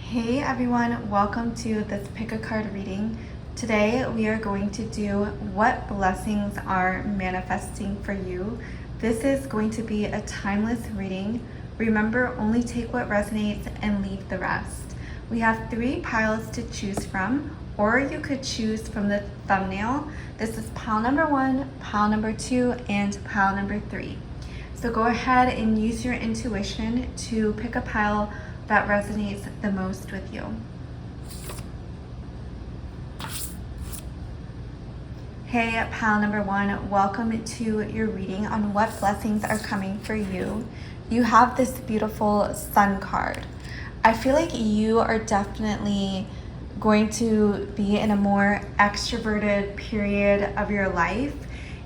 Hey everyone, welcome to this pick a card reading. Today we are going to do what blessings are manifesting for you. This is going to be a timeless reading. Remember, only take what resonates and leave the rest. We have 3 piles to choose from, or you could choose from the thumbnail. This is pile number 1, pile number 2, and pile number 3. So go ahead and use your intuition to pick a pile that resonates the most with you. Hey, pile number 1, welcome to your reading on what blessings are coming for you. You have this beautiful sun card. I feel like you are definitely going to be in a more extroverted period of your life.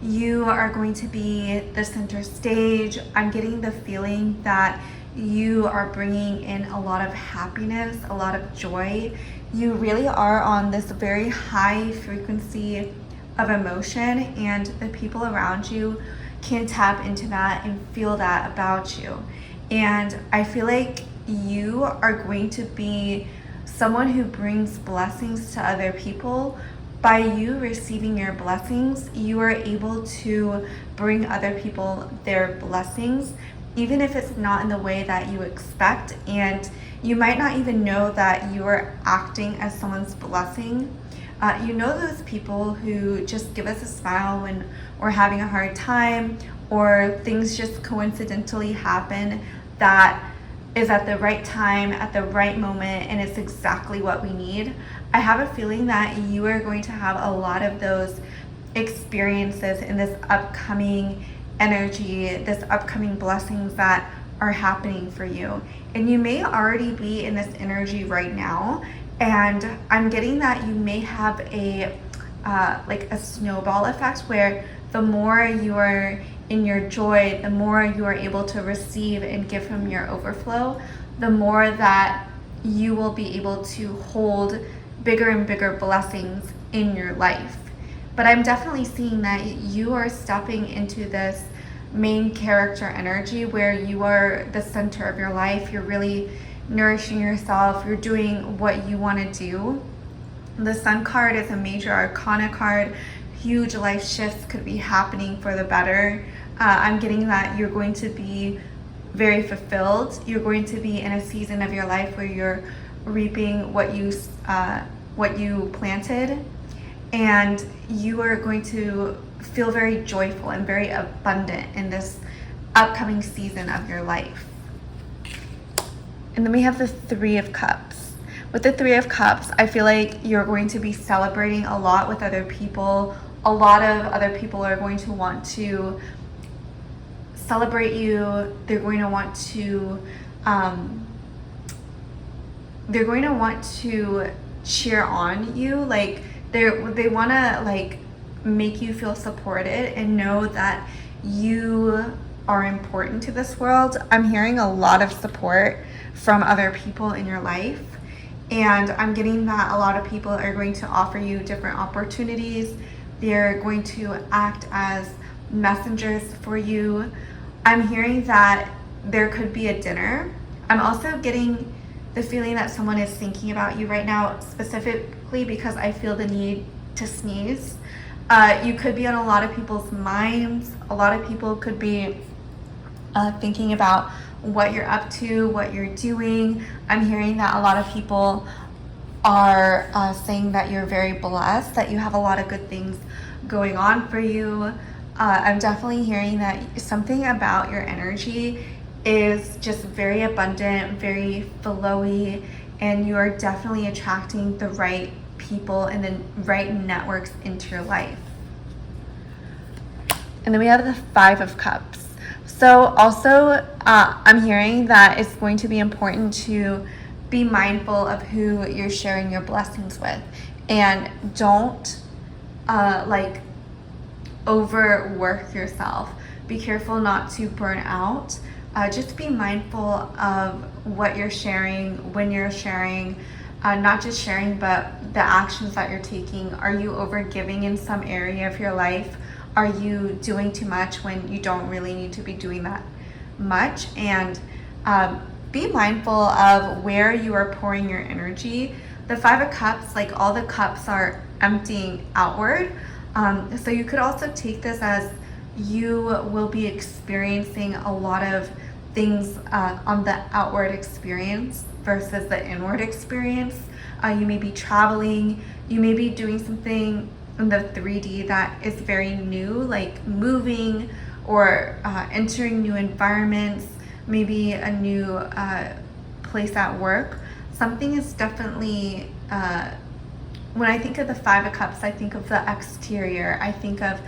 You are going to be the center stage. I'm getting the feeling that you are bringing in a lot of happiness, a lot of joy. You really are on this very high frequency of emotion, and the people around you can tap into that and feel that about you. And I feel like you are going to be someone who brings blessings to other people. By you receiving your blessings, you are able to bring other people their blessings, even if it's not in the way that you expect, and you might not even know that you are acting as someone's blessing. You know those people who just give us a smile when we're having a hard time, or things just coincidentally happen that is at the right time, at the right moment, and it's exactly what we need. I have a feeling that you are going to have a lot of those experiences in this upcoming energy, this upcoming blessings that are happening for you. And you may already be in this energy right now, and I'm getting that you may have a like a snowball effect, where the more you are in your joy, the more you are able to receive and give from your overflow, the more that you will be able to hold bigger and bigger blessings in your life. But I'm definitely seeing that you are stepping into this main character energy where you are the center of your life. You're really nourishing yourself. You're doing what you want to do. The Sun card is a major arcana card. Huge life shifts could be happening for the better. I'm getting that you're going to be very fulfilled. You're going to be in a season of your life where you're reaping what you planted, and you are going to feel very joyful and very abundant in this upcoming season of your life. And then we have the 3 of Cups. With the 3 of Cups, I feel like you're going to be celebrating a lot with other people. A lot of other people are going to want to celebrate you. They're going to want to cheer on you. Like they want to like make you feel supported and know that you are important to this world. I'm hearing a lot of support from other people in your life, and I'm getting that a lot of people are going to offer you different opportunities. They're going to act as messengers for you. I'm hearing that there could be a dinner. I'm also getting the feeling that someone is thinking about you right now, specifically because I feel the need to sneeze. You could be on a lot of people's minds. A lot of people could be thinking about what you're up to, what you're doing. I'm hearing that a lot of people are saying that you're very blessed, that you have a lot of good things going on for you. I'm definitely hearing that something about your energy is just very abundant, very flowy, and you are definitely attracting the right people and the right networks into your life. And then we have the 5 of Cups. So also I'm hearing that it's going to be important to be mindful of who you're sharing your blessings with, and don't like overwork yourself. Be careful not to burn out. Just be mindful of what you're sharing, when you're sharing, not just sharing, but the actions that you're taking. Are you over giving in some area of your life? Are you doing too much when you don't really need to be doing that much? And be mindful of where you are pouring your energy. The Five of Cups, like all the cups are emptying outward. So you could also take this as you will be experiencing a lot of things on the outward experience versus the inward experience. You may be traveling, you may be doing something in the 3D that is very new, like moving or entering new environments, maybe a new place at work. Something is definitely, when I think of the Five of Cups, I think of the exterior, I think of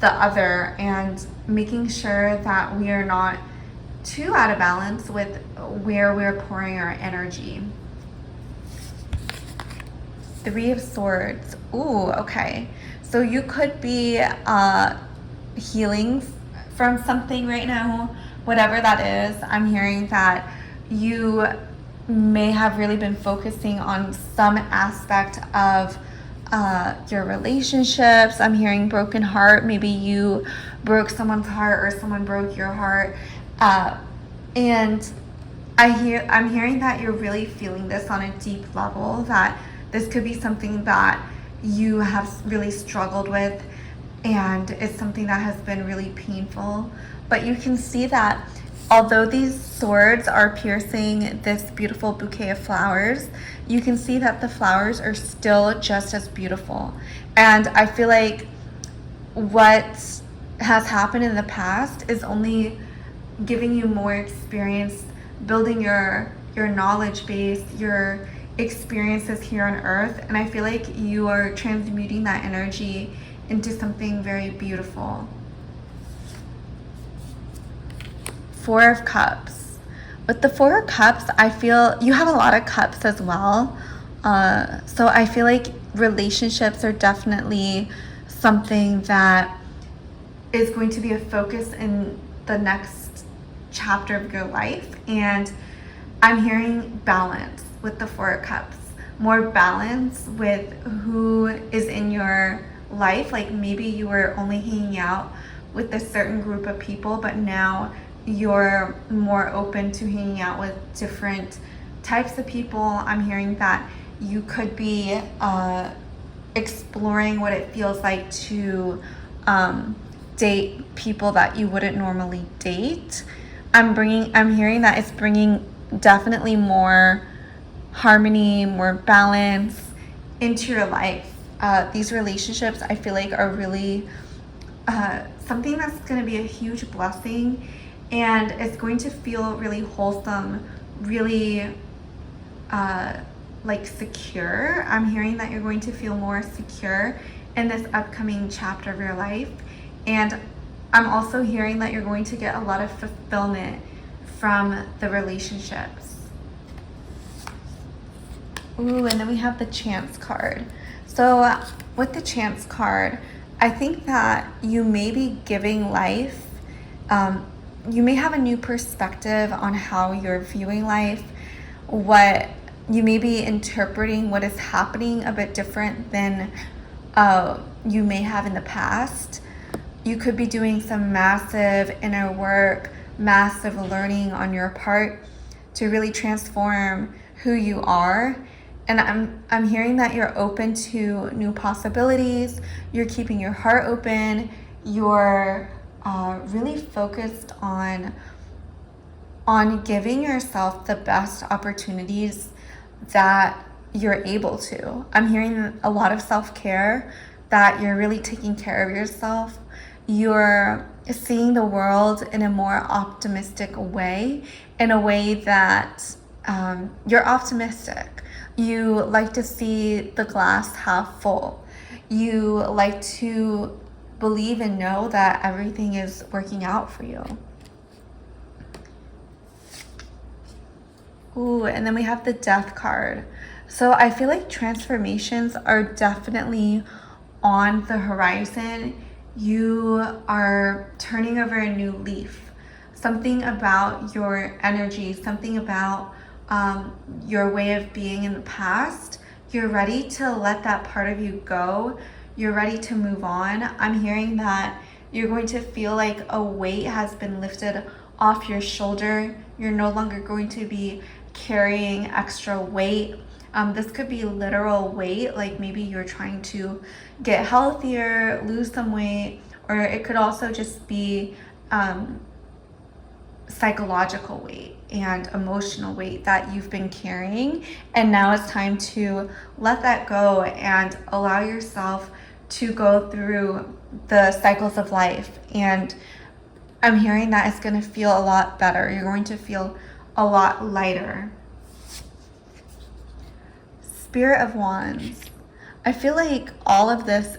the other, and making sure that we are not too out of balance with where we're pouring our energy. Three of Swords. Ooh, okay. So you could be healing from something right now, whatever that is. I'm hearing that you may have really been focusing on some aspect of your relationships. I'm hearing broken heart. Maybe you broke someone's heart or someone broke your heart. And I'm hearing that you're really feeling this on a deep level, that this could be something that you have really struggled with, and it's something that has been really painful. But you can see that although these swords are piercing this beautiful bouquet of flowers, you can see that the flowers are still just as beautiful. And I feel like what has happened in the past is only giving you more experience, building your knowledge base, your experiences here on earth. And I feel like you are transmuting that energy into something very beautiful. Four of Cups. With the Four of Cups, I feel you have a lot of cups as well. So I feel like relationships are definitely something that is going to be a focus in the next chapter of your life. And I'm hearing balance with the Four of Cups. More balance with who is in your life. Like maybe you were only hanging out with a certain group of people, but now you're more open to hanging out with different types of people. I'm hearing that you could be exploring what it feels like to date people that you wouldn't normally date. I'm hearing that it's bringing definitely more harmony, more balance into your life. These relationships, I feel like, are really something that's going to be a huge blessing, and it's going to feel really wholesome, really like secure. I'm hearing that you're going to feel more secure in this upcoming chapter of your life. And I'm also hearing that you're going to get a lot of fulfillment from the relationships. Ooh, and then we have the Chance card. So with the Chance card, I think that you may be giving life, you may have a new perspective on how you're viewing life, what you may be interpreting what is happening a bit different than you may have in the past. You could be doing some massive inner work, massive learning on your part to really transform who you are. And I'm hearing that you're open to new possibilities, you're keeping your heart open, you're really focused on giving yourself the best opportunities that you're able to. I'm hearing a lot of self-care, that you're really taking care of yourself. You're seeing the world in a more optimistic way, in a way that you're optimistic. You like to see the glass half full. You like to believe and know that everything is working out for you. Ooh, and then we have the Death card. So I feel like transformations are definitely on the horizon. You are turning over a new leaf. Something about your energy, something about your way of being in the past, you're ready to let that part of you go. You're ready to move on. I'm hearing that you're going to feel like a weight has been lifted off your shoulder. You're no longer going to be carrying extra weight. This could be literal weight, like maybe you're trying to get healthier, lose some weight, or it could also just be psychological weight and emotional weight that you've been carrying, and now it's time to let that go and allow yourself to go through the cycles of life. And I'm hearing that it's going to feel a lot better. You're going to feel a lot lighter. Spirit of Wands. I feel like all of this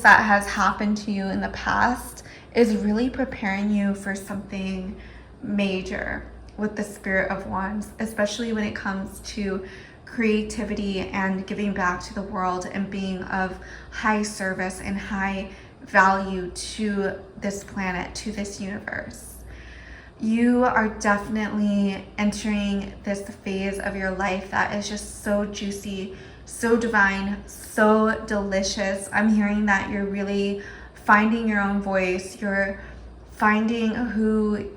that has happened to you in the past is really preparing you for something major with the Spirit of Wands, especially when it comes to creativity and giving back to the world and being of high service and high value to this planet, to this universe. You are definitely entering this phase of your life that is just so juicy, so divine, so delicious. I'm hearing that you're really finding your own voice. You're finding who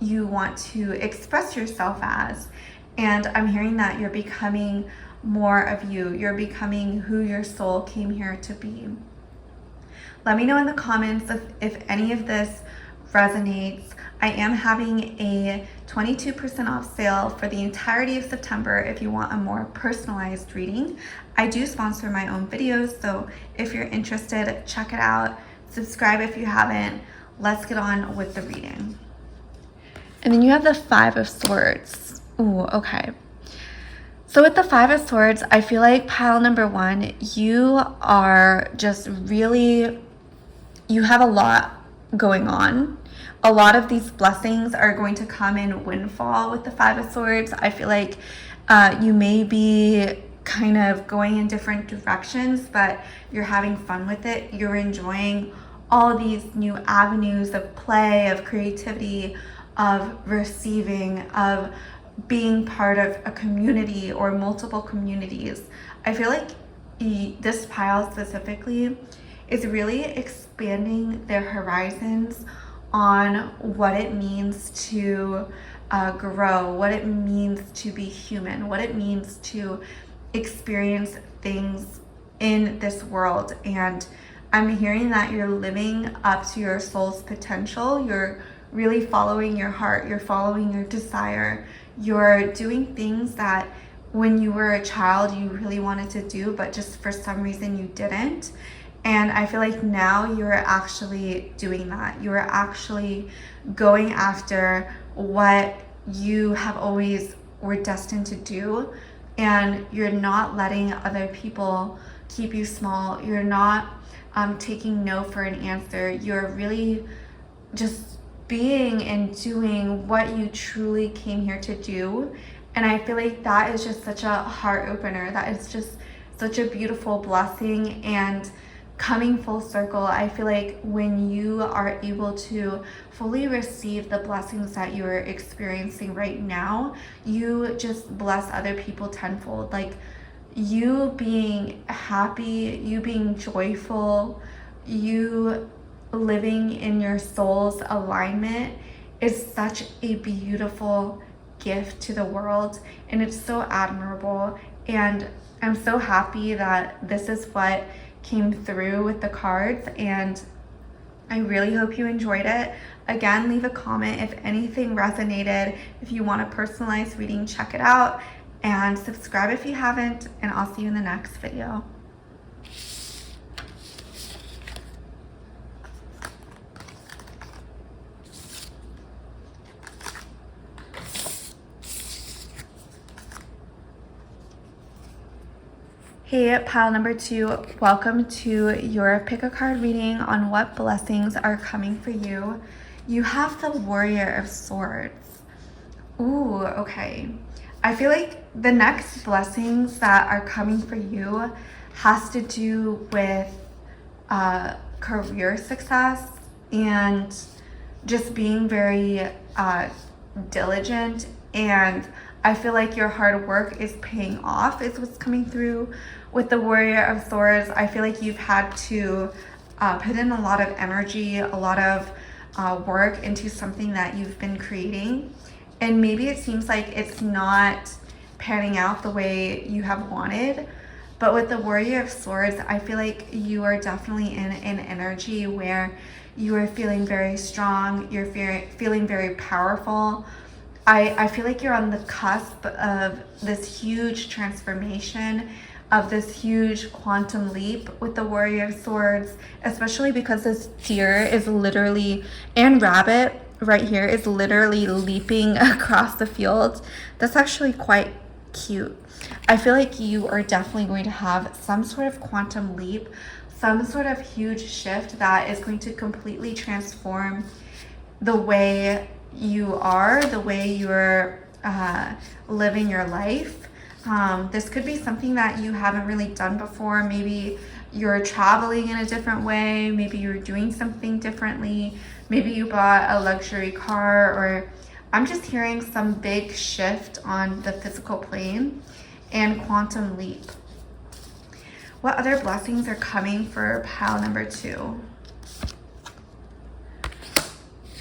you want to express yourself as. And I'm hearing that you're becoming more of you. You're becoming who your soul came here to be. Let me know in the comments if any of this resonates. I am having a 22% off sale for the entirety of September if you want a more personalized reading. I do sponsor my own videos, so if you're interested, check it out. Subscribe if you haven't. Let's get on with the reading. And then you have the Five of Swords. Ooh, okay. So with the Five of Swords, I feel like pile number one, you are just really, you have a lot going on. A lot of these blessings are going to come in windfall with the Five of Swords. I feel like you may be kind of going in different directions, but you're having fun with it. You're enjoying all these new avenues of play, of creativity, of receiving, of being part of a community or multiple communities. I feel like this pile specifically is really expanding their horizons on what it means to grow, what it means to be human, what it means to experience things in this world. And I'm hearing that you're living up to your soul's potential. You're really following your heart. You're following your desire. You're doing things that when you were a child you really wanted to do, but just for some reason you didn't. And I feel like now you're actually doing that. You're actually going after what you have always were destined to do. And you're not letting other people keep you small. You're not taking no for an answer. You're really just being and doing what you truly came here to do. And I feel like that is just such a heart opener. That is just such a beautiful blessing. And coming full circle, I feel like when you are able to fully receive the blessings that you are experiencing right now, you just bless other people tenfold. Like you being happy, you being joyful, you living in your soul's alignment is such a beautiful gift to the world, and it's so admirable. And I'm so happy that this is what came through with the cards, and I really hope you enjoyed it. Again, leave a comment if anything resonated. If you want a personalized reading, check it out, and subscribe if you haven't, and I'll see you in the next video. Hey, pile number two, welcome to your pick a card reading on what blessings are coming for you. You have the Warrior of Swords. Ooh, okay. I feel like the next blessings that are coming for you has to do with career success and just being very diligent, and I feel like your hard work is paying off is what's coming through with the Warrior of Swords. I feel like you've had to put in a lot of energy, a lot of work into something that you've been creating, and maybe it seems like it's not panning out the way you have wanted. But with the Warrior of Swords, I feel like you are definitely in an energy where you are feeling very strong, you're feeling very powerful. I feel like you're on the cusp of this huge transformation, of this huge quantum leap with the Warrior of Swords, especially because this deer is literally, and rabbit right here is literally leaping across the field. That's actually quite cute. I feel like you are definitely going to have some sort of quantum leap, some sort of huge shift that is going to completely transform the way you are, the way you're living your life. This could be something that you haven't really done before. Maybe you're traveling in a different way. Maybe you're doing something differently. Maybe you bought a luxury car, or I'm just hearing some big shift on the physical plane and quantum leap. What other blessings are coming for pile number 2?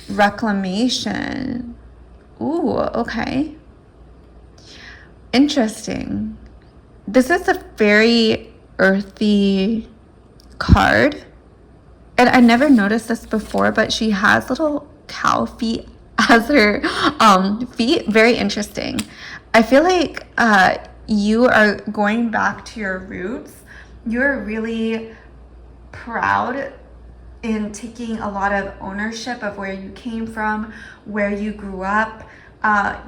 Reclamation. Ooh, okay. Interesting. This is a very earthy card. And I never noticed this before, but she has little cow feet as her feet. Very interesting. I feel like you are going back to your roots. You're really proud in taking a lot of ownership of where you came from, where you grew up,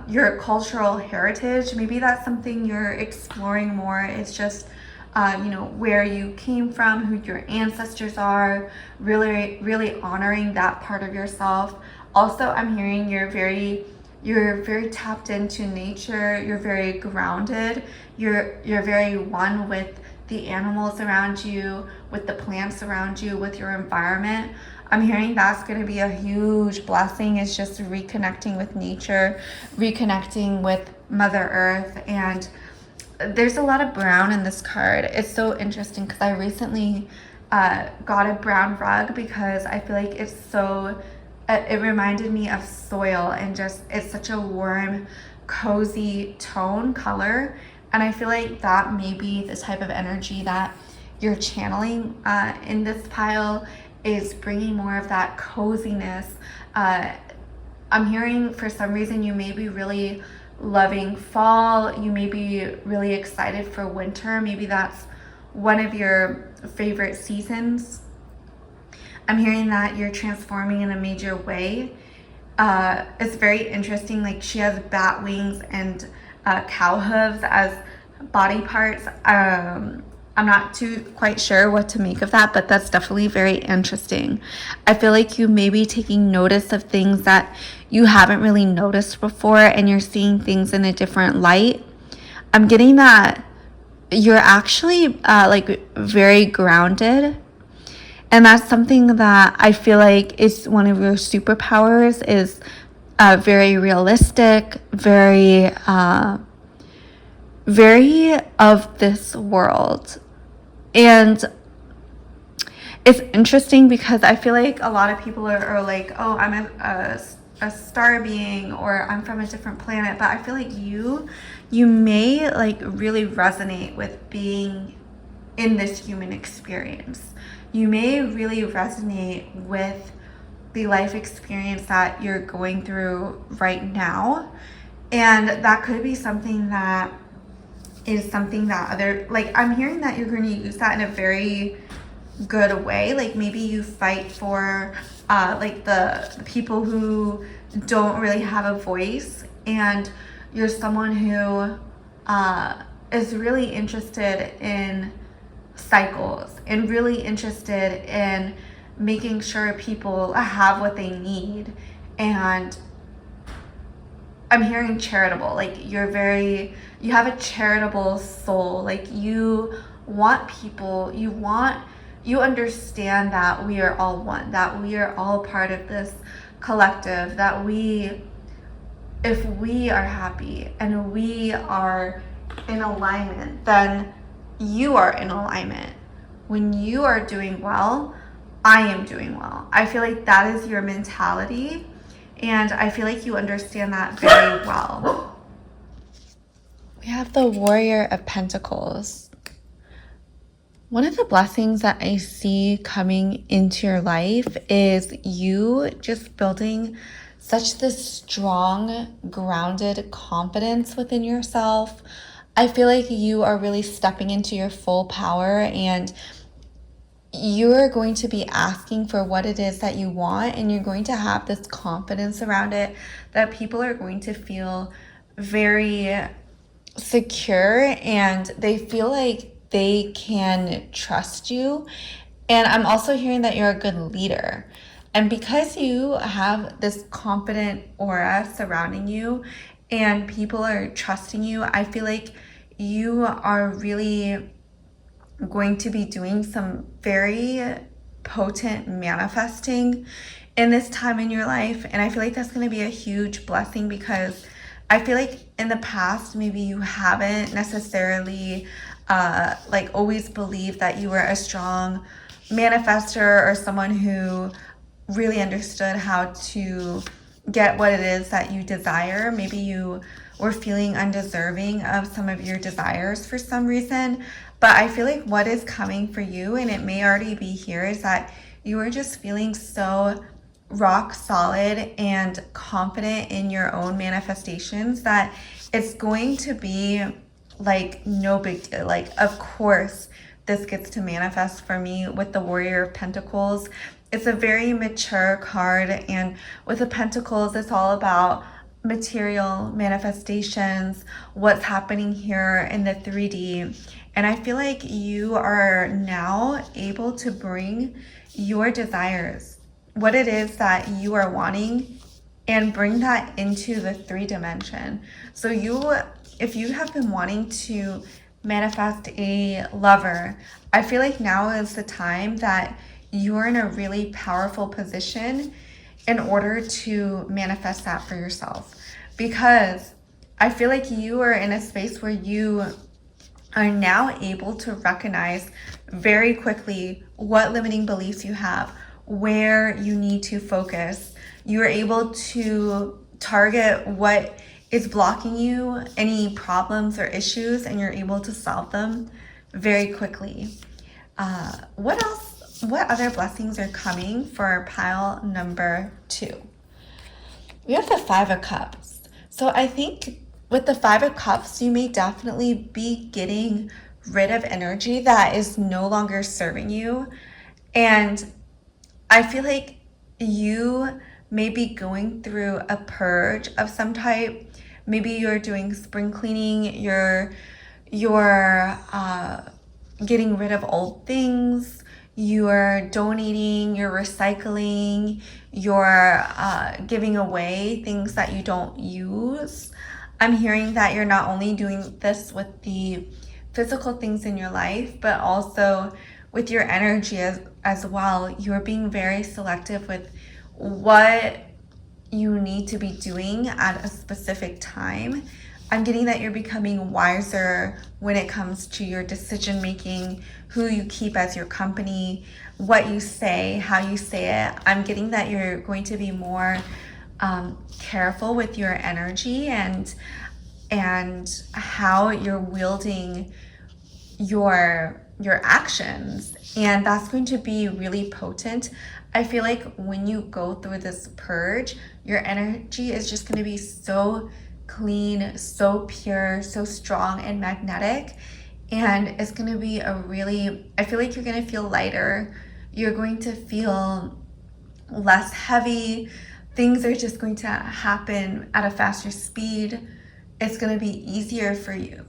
your cultural heritage. Maybe that's something you're exploring more. It's just where you came from, who your ancestors are, really honoring that part of yourself. Also, I'm hearing you're very tapped into nature. You're very grounded. You're very one with the animals around you, with the plants around you, with your environment. I'm hearing that's going to be a huge blessing, is just reconnecting with nature, reconnecting with Mother Earth. And there's a lot of brown in this card. It's so interesting because I recently got a brown rug because I feel like it reminded me of soil, and just it's such a warm, cozy tone color. And I feel like that may be the type of energy that you're channeling in this pile, is bringing more of that coziness. I'm hearing for some reason you may be really loving fall. You may be really excited for winter. Maybe that's one of your favorite seasons. I'm hearing that you're transforming in a major way. It's very interesting. Like, she has bat wings and cow hooves as body parts. I'm not too quite sure what to make of that, but that's definitely very interesting. I feel like you may be taking notice of things that you haven't really noticed before, and you're seeing things in a different light. I'm getting that you're actually very grounded, and that's something that I feel like is one of your superpowers, is very realistic, very of this world. And it's interesting because I feel like a lot of people are like, oh, I'm a star being, or I'm from a different planet. But I feel like you may like really resonate with being in this human experience. You may really resonate with the life experience that you're going through right now. And that could be something that is something that I'm hearing that you're going to use that in a very good way. Like, maybe you fight for the people who don't really have a voice, and you're someone who is really interested in cycles and really interested in making sure people have what they need. And I'm hearing charitable. Like, you have a charitable soul. Like, you want people, you understand that we are all one, that we are all part of this collective, that if we are happy and we are in alignment, then you are in alignment. When you are doing well, I am doing well. I feel like that is your mentality, and I feel like you understand that very well. We have the Warrior of Pentacles. One of the blessings that I see coming into your life is you just building such this strong, grounded confidence within yourself. I feel like you are really stepping into your full power, and you're going to be asking for what it is that you want, and you're going to have this confidence around it that people are going to feel very secure, and they feel like they can trust you. And I'm also hearing that you're a good leader. And because you have this confident aura surrounding you and people are trusting you, I feel like you are really going to be doing some very potent manifesting in this time in your life. And I feel like that's going to be a huge blessing, because I feel like in the past, maybe you haven't necessarily like always believed that you were a strong manifester or someone who really understood how to get what it is that you desire. Maybe you were feeling undeserving of some of your desires for some reason. But I feel like what is coming for you, and it may already be here, is that you are just feeling so rock solid and confident in your own manifestations that it's going to be like no big deal. Like, of course, this gets to manifest for me with the Warrior of Pentacles. It's a very mature card, and with the Pentacles, it's all about material manifestations, what's happening here in the 3D. And I feel like you are now able to bring your desires, what it is that you are wanting, and bring that into the 3 dimension. So if you have been wanting to manifest a lover, I feel like now is the time that you're in a really powerful position in order to manifest that for yourself. Because I feel like you are in a space where you are now able to recognize very quickly what limiting beliefs you have, where you need to focus. You are able to target what is blocking you, any problems or issues, and you're able to solve them very quickly. What else? What other blessings are coming for pile number 2? We have the 5 of Cups. So I think with the 5 of Cups, you may definitely be getting rid of energy that is no longer serving you. And I feel like you may be going through a purge of some type. Maybe you're doing spring cleaning, you're getting rid of old things, you're donating, you're recycling, you're giving away things that you don't use. I'm hearing that you're not only doing this with the physical things in your life, but also with your energy as well. You're being very selective with what you need to be doing at a specific time. I'm getting that you're becoming wiser when it comes to your decision making, who you keep as your company, what you say, how you say it. I'm getting that you're going to be more careful with your energy and how you're wielding your actions, and that's going to be really potent. I feel like when you go through this purge, your energy is just going to be so clean, so pure, so strong and magnetic, and it's going to be I feel like you're going to feel lighter. You're going to feel less heavy. Things are just going to happen at a faster speed. It's going to be easier for you.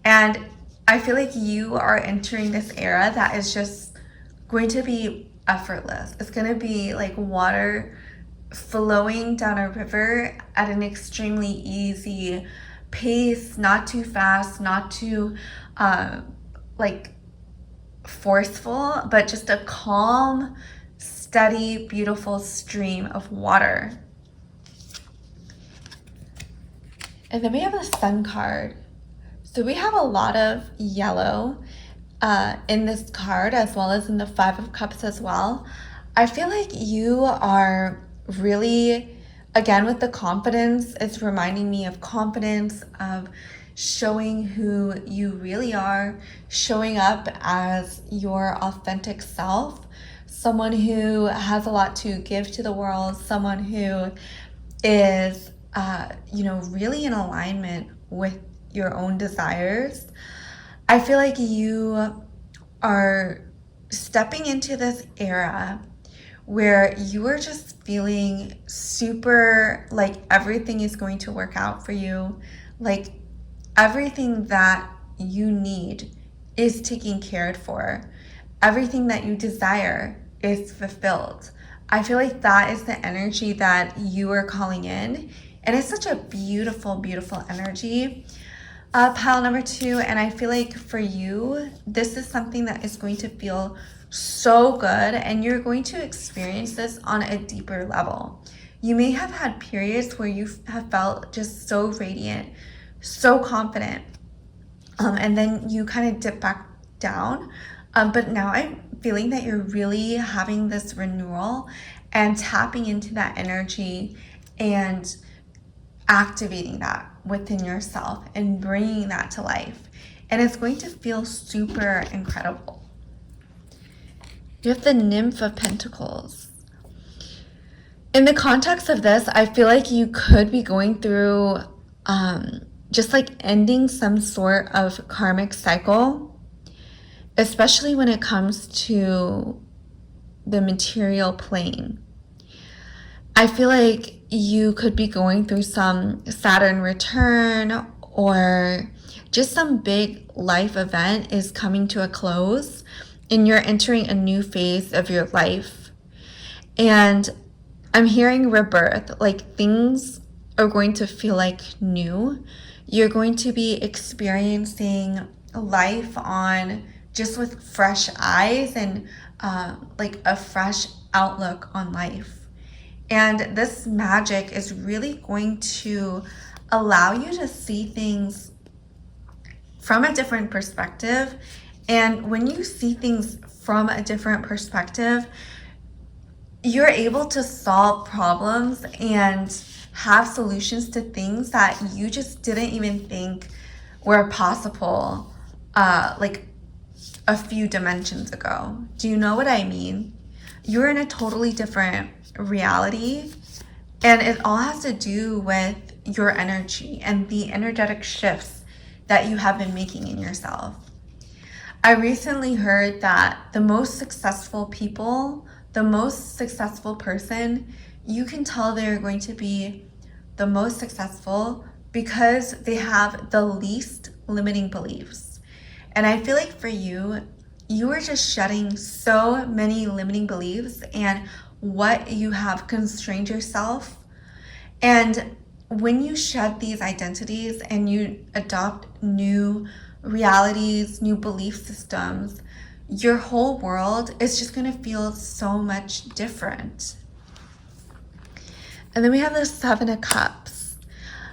And I feel like you are entering this era that is just going to be effortless. It's going to be like water flowing down a river at an extremely easy pace, not too fast, not too like forceful, but just a calm, steady, beautiful stream of water. And then we have a Sun card. So we have a lot of yellow, in this card, as well as in the Five of Cups as well. I feel like you are really, again, with the confidence, it's reminding me of confidence, of showing who you really are, showing up as your authentic self, someone who has a lot to give to the world, someone who is, really in alignment with your own desires. I feel like you are stepping into this era where you are just feeling super like everything is going to work out for you, like everything that you need is taken care for, everything that you desire is fulfilled. I feel like that is the energy that you are calling in, and it's such a beautiful, beautiful energy. Pile number 2, and I feel like for you, this is something that is going to feel so good, and you're going to experience this on a deeper level. You may have had periods where you have felt just so radiant, so confident, and then you kind of dip back down. But now I'm feeling that you're really having this renewal and tapping into that energy and activating that within yourself and bringing that to life. And it's going to feel super incredible. You have the Nymph of Pentacles. In the context of this, I feel like you could be going through just like ending some sort of karmic cycle, especially when it comes to the material plane. I feel like you could be going through some Saturn return, or just some big life event is coming to a close and you're entering a new phase of your life. And I'm hearing rebirth, like things are going to feel like new. You're going to be experiencing life on just with fresh eyes and like a fresh outlook on life. And this magic is really going to allow you to see things from a different perspective. And when you see things from a different perspective, you're able to solve problems and have solutions to things that you just didn't even think were possible like a few dimensions ago. Do you know what I mean? You're in a totally different reality, and it all has to do with your energy and the energetic shifts that you have been making in yourself. I recently heard that the most successful people, the most successful person, you can tell they're going to be the most successful because they have the least limiting beliefs. And I feel like for you, you are just shedding so many limiting beliefs and what you have constrained yourself. And when you shed these identities and you adopt new realities, new belief systems, your whole world is just going to feel so much different. And then we have the Seven of Cups.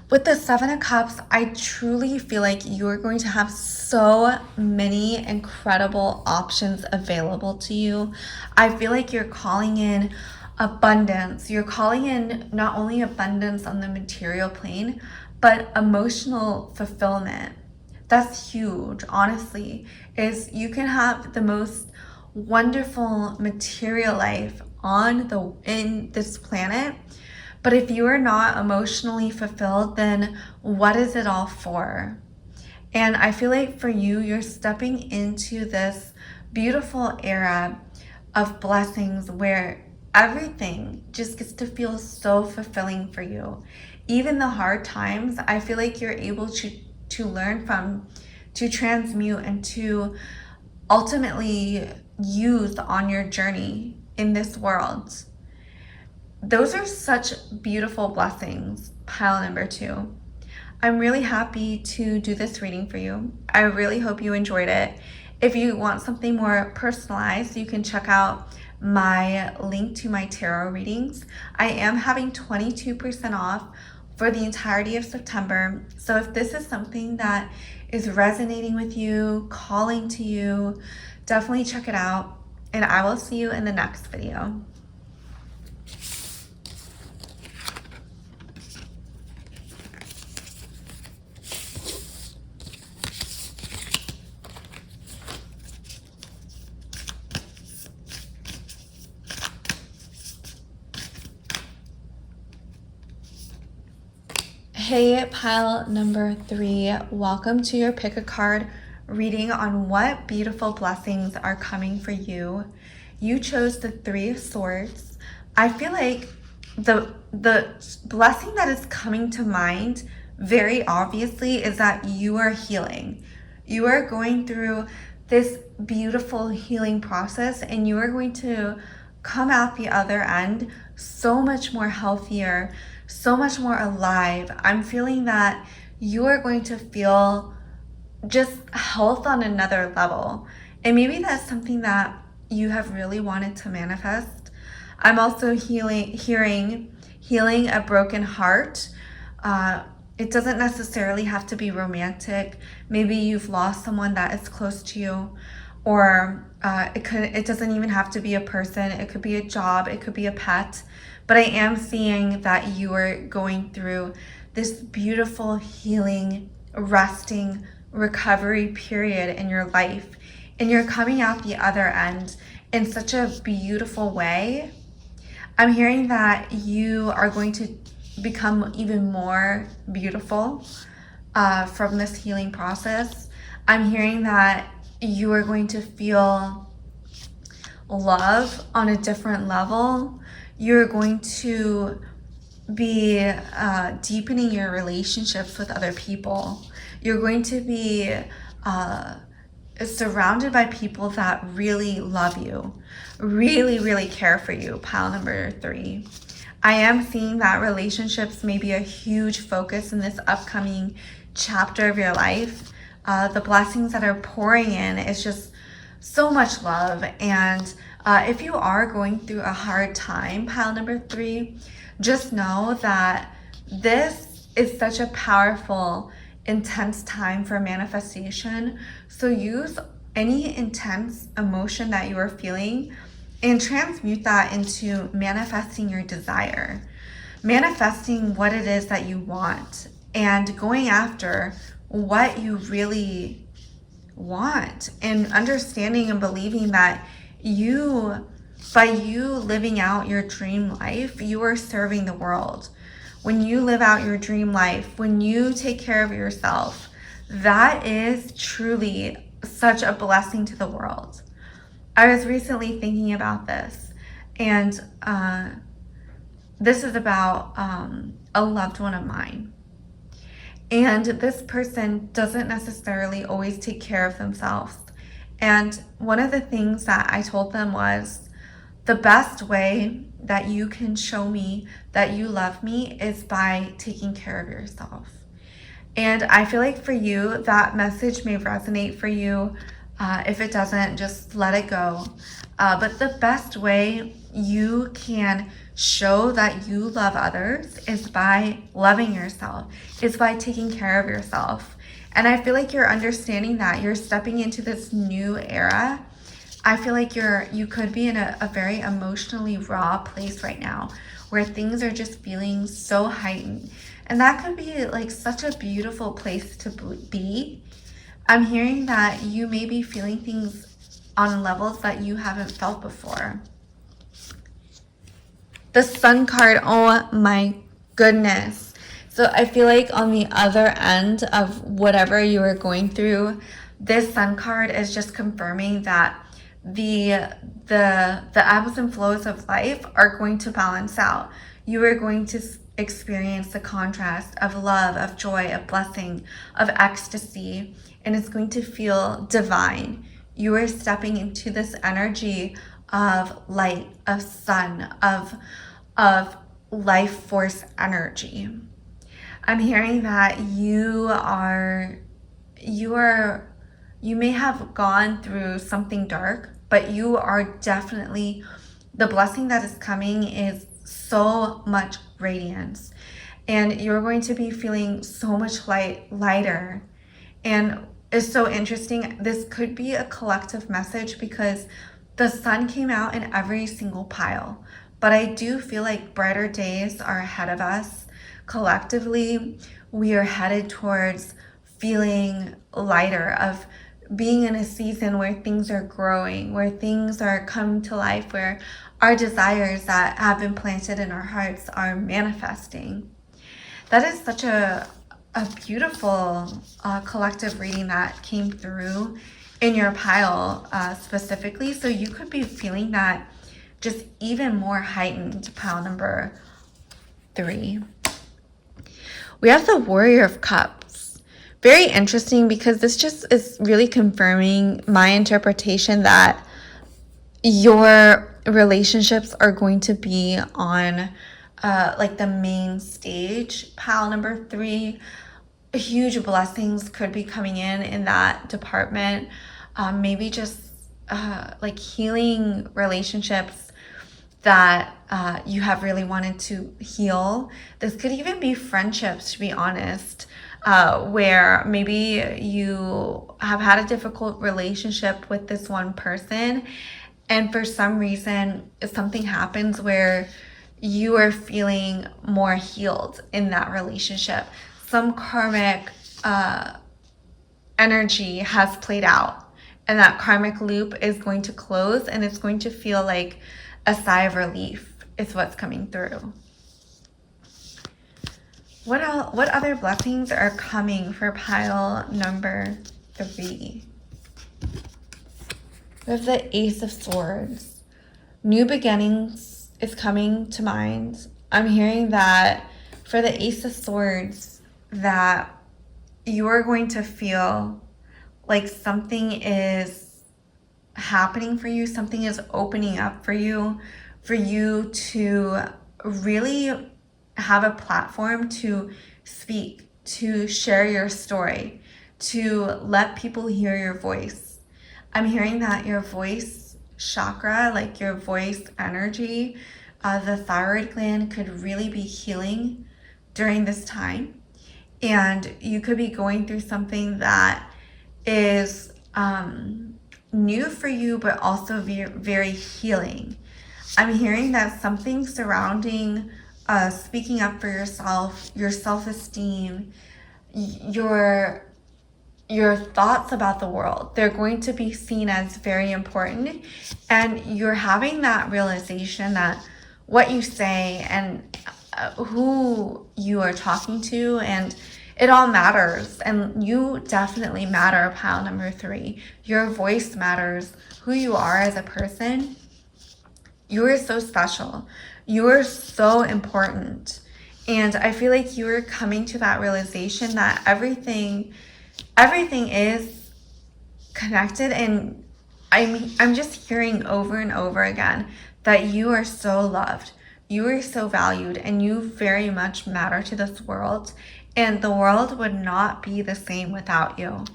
With the Seven of Cups, I truly feel like you're going to have so many incredible options available to you. I feel like you're calling in abundance. You're calling in not only abundance on the material plane, but emotional fulfillment. That's huge, honestly, is you can have the most wonderful material life in this planet. But if you are not emotionally fulfilled, then what is it all for? And I feel like for you, you're stepping into this beautiful era of blessings where everything just gets to feel so fulfilling for you. Even the hard times, I feel like you're able to learn from, to transmute, and to ultimately use on your journey in this world. Those are such beautiful blessings, pile number 2. I'm really happy to do this reading for you. I really hope you enjoyed it. If you want something more personalized, you can check out my link to my tarot readings. I am having 22% off for the entirety of September. So if this is something that is resonating with you, calling to you, definitely check it out. And I will see you in the next video. Hey, pile number 3, welcome to your pick a card reading on what beautiful blessings are coming for you. You chose the 3 of Swords. I feel like the blessing that is coming to mind very obviously is that you are healing. You are going through this beautiful healing process, and you are going to come out the other end so much more healthier, so much more alive. I'm feeling that you are going to feel just health on another level. And maybe that's something that you have really wanted to manifest. I'm also hearing a broken heart. It doesn't necessarily have to be romantic. Maybe you've lost someone that is close to you, or it doesn't even have to be a person. It could be a job, it could be a pet. But I am seeing that you are going through this beautiful healing, resting, recovery period in your life, and you're coming out the other end in such a beautiful way. I'm hearing that you are going to become even more beautiful from this healing process. I'm hearing that you are going to feel love on a different level. You're going to be deepening your relationships with other people. You're going to be surrounded by people that really love you, really care for you, pile number 3. I am seeing that relationships may be a huge focus in this upcoming chapter of your life. The blessings that are pouring in is just so much love. And if you are going through a hard time, pile number 3, just know that this is such a powerful, intense time for manifestation. So use any intense emotion that you are feeling and transmute that into manifesting your desire, manifesting what it is that you want, and going after what you really want, and understanding and believing that by you living out your dream life, you are serving the world. When you live out your dream life, when you take care of yourself, that is truly such a blessing to the world. I was recently thinking about this, and this is about a loved one of mine. And this person doesn't necessarily always take care of themselves. And one of the things that I told them was, the best way that you can show me that you love me is by taking care of yourself. And I feel like for you, that message may resonate for you. If it doesn't, just let it go. But the best way you can show that you love others is by loving yourself, is by taking care of yourself. And I feel like you're understanding that. You're stepping into this new era. I feel like you could be in a very emotionally raw place right now, where things are just feeling so heightened. And that could be like such a beautiful place to be. I'm hearing that you may be feeling things on levels that you haven't felt before. The Sun card, oh my goodness. So I feel like on the other end of whatever you are going through, this Sun card is just confirming that the ebbs and flows of life are going to balance out. You are going to experience the contrast of love, of joy, of blessing, of ecstasy, and it's going to feel divine. You are stepping into this energy of light, of sun, of life force energy. I'm hearing that you may have gone through something dark, but you are definitely, the blessing that is coming is so much radiance. and you're going to be feeling so much lighter. And it's so interesting. This could be a collective message because the sun came out in every single pile. But I do feel like brighter days are ahead of us. Collectively, we are headed towards feeling lighter, of being in a season where things are growing, where things are coming to life, where our desires that have been planted in our hearts are manifesting. That is such a beautiful collective reading that came through in your pile specifically. So you could be feeling that just even more heightened. Pile number 3. We have the Warrior of Cups. Very interesting, because this just is really confirming my interpretation that your relationships are going to be on like the main stage. Pile number 3, huge blessings could be coming in that department. Maybe just like healing relationships that you have really wanted to heal. This could even be friendships, to be honest, where maybe you have had a difficult relationship with this one person, and for some reason something happens where you are feeling more healed in that relationship. Some karmic energy has played out, and that karmic loop is going to close, and it's going to feel like a sigh of relief is what's coming through. What other blessings are coming for pile number 3? We have the Ace of Swords. New beginnings is coming to mind. I'm hearing that for the Ace of Swords, that you are going to feel like something is happening for you, something is opening up for you to really have a platform to speak, to share your story, to let people hear your voice. I'm hearing that your voice chakra, like your voice energy, the thyroid gland could really be healing during this time. And you could be going through something that is new for you, but also very healing. I'm hearing that something surrounding speaking up for yourself, your self-esteem, your thoughts about the world, they're going to be seen as very important. And you're having that realization that what you say and who you are talking to, and it all matters. And you definitely matter, pile number 3. Your voice matters. Who you are as a person, you are so special. You are so important. And I feel like you are coming to that realization that everything is connected. And I'm just hearing over and over again that you are so loved. You are so valued, and you very much matter to this world. And the world would not be the same without you.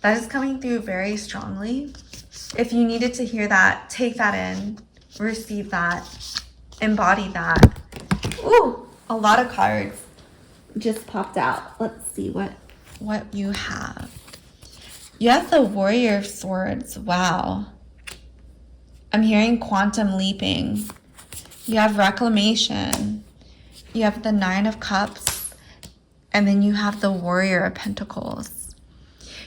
That is coming through very strongly. If you needed to hear that, take that in, receive that, embody that. Ooh, a lot of cards just popped out. Let's see what you have. You have the Warrior of Swords. Wow. I'm hearing quantum leaping. You have reclamation. You have the 9 of Cups. And then you have the Warrior of Pentacles.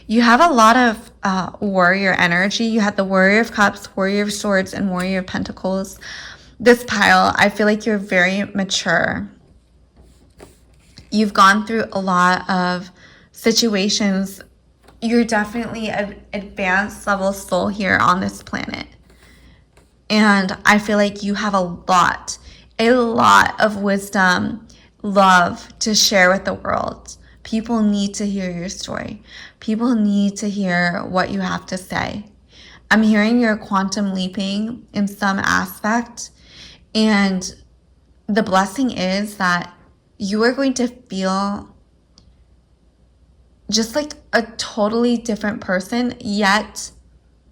You have a lot of warrior energy. You have the Warrior of Cups, Warrior of Swords, and Warrior of Pentacles. This pile, I feel like you're very mature. You've gone through a lot of situations. You're definitely an advanced level soul here on this planet. And I feel like you have a lot of wisdom, love to share with the world. People need to hear your story. People need to hear what you have to say. I'm hearing you're quantum leaping in some aspect. And the blessing is that you are going to feel just like a totally different person, yet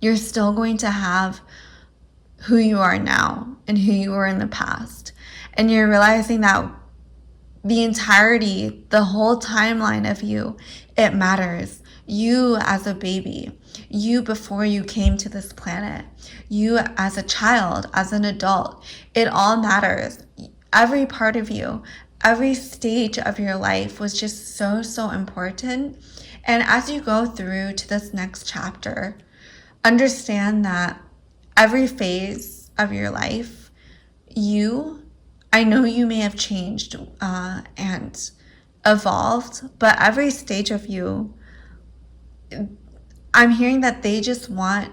you're still going to have who you are now and who you were in the past. And you're realizing that the entirety, the whole timeline of you, it matters. You as a baby, you before you came to this planet, you as a child, as an adult, it all matters. Every part of you, every stage of your life was just so, so important. And as you go through to this next chapter, understand that every phase of your life, I know you may have changed and evolved, but every stage of you, I'm hearing that they just want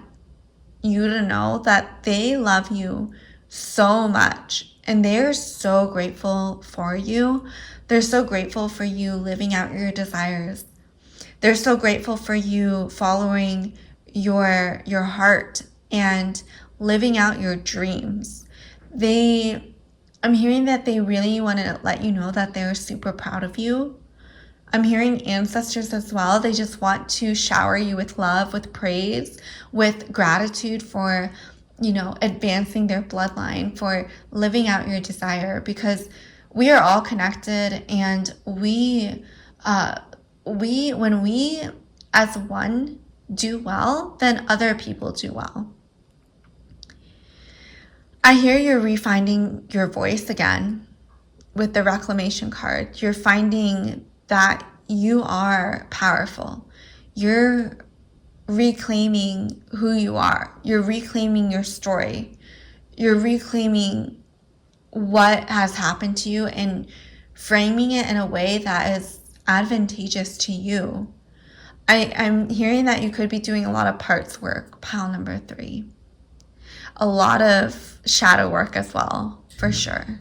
you to know that they love you so much and they're so grateful for you. They're so grateful for you living out your desires. They're so grateful for you following your heart and living out your dreams. I'm hearing that they really want to let you know that they're super proud of you. I'm hearing ancestors as well. They just want to shower you with love, with praise, with gratitude for, advancing their bloodline, for living out your desire, because we are all connected, and when we as one do well, then other people do well. I hear you're refinding your voice again with the reclamation card. You're finding that you are powerful. You're reclaiming who you are. You're reclaiming your story. You're reclaiming what has happened to you and framing it in a way that is advantageous to you. I'm hearing that you could be doing a lot of parts work, pile number 3. A lot of shadow work as well, for sure.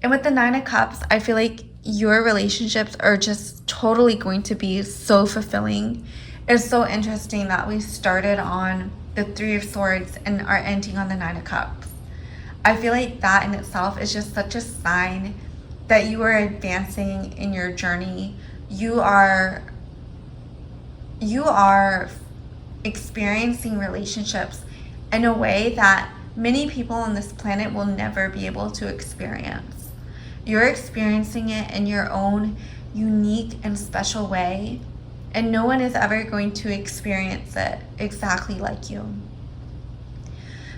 And with the 9 of Cups, I feel like your relationships are just totally going to be so fulfilling. It's so interesting that we started on the 3 of Swords and are ending on the 9 of Cups. I feel like that in itself is just such a sign that you are advancing in your journey. You are experiencing relationships in a way that many people on this planet will never be able to experience. You're experiencing it in your own unique and special way, and no one is ever going to experience it exactly like you.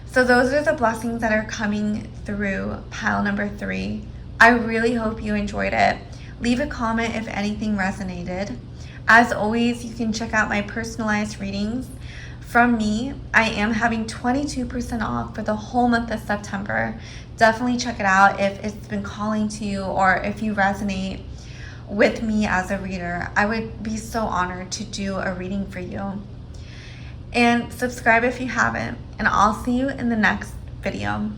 So those are the blessings that are coming through pile number 3. I really hope you enjoyed it. Leave a comment if anything resonated. As always, you can check out my personalized readings from me. I am having 22% off for the whole month of September. Definitely check it out if it's been calling to you or if you resonate with me as a reader. I would be so honored to do a reading for you. And subscribe if you haven't, and I'll see you in the next video.